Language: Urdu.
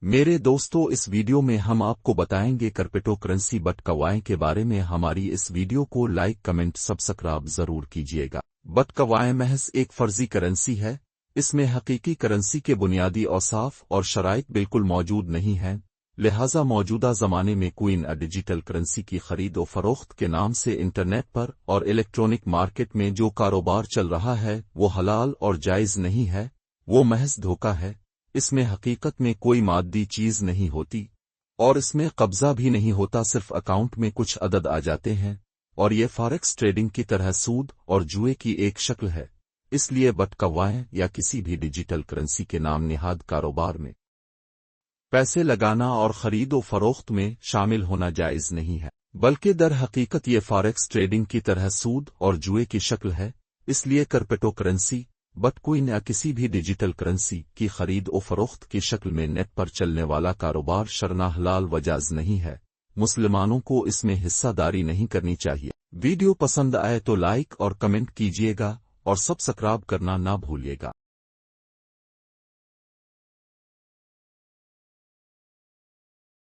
میرے دوستوں، اس ویڈیو میں ہم آپ کو بتائیں گے کرپٹو کرنسی بٹکوائن کے بارے میں۔ ہماری اس ویڈیو کو لائک، کمنٹ، سبسکرائب ضرور کیجیے گا۔ بٹکوائن محض ایک فرضی کرنسی ہے۔ اس میں حقیقی کرنسی کے بنیادی اوصاف اور شرائط بالکل موجود نہیں ہیں، لہذا موجودہ زمانے میں کوئن ڈیجیٹل کرنسی کی خرید و فروخت کے نام سے انٹرنیٹ پر اور الیکٹرانک مارکیٹ میں جو کاروبار چل رہا ہے وہ حلال اور جائز نہیں ہے، وہ محض دھوکہ ہے۔ اس میں حقیقت میں کوئی مادی چیز نہیں ہوتی اور اس میں قبضہ بھی نہیں ہوتا، صرف اکاؤنٹ میں کچھ عدد آ جاتے ہیں، اور یہ فارکس ٹریڈنگ کی طرح سود اور جوئے کی ایک شکل ہے۔ اس لیے بٹکوائن یا کسی بھی ڈیجیٹل کرنسی کے نام نہاد کاروبار میں پیسے لگانا اور خرید و فروخت میں شامل ہونا جائز نہیں ہے، بلکہ در حقیقت یہ فارکس ٹریڈنگ کی طرح سود اور جوئے کی شکل ہے۔ اس لیے کرپٹو کرنسی بٹکوائن یا کسی بھی ڈیجیٹل کرنسی کی خرید و فروخت کی شکل میں نیٹ پر چلنے والا کاروبار شرعاً حلال و جائز نہیں ہے۔ مسلمانوں کو اس میں حصہ داری نہیں کرنی چاہیے۔ ویڈیو پسند آئے تو لائک اور کمنٹ کیجیے گا اور سبسکرائب کرنا نہ بھولیے گا۔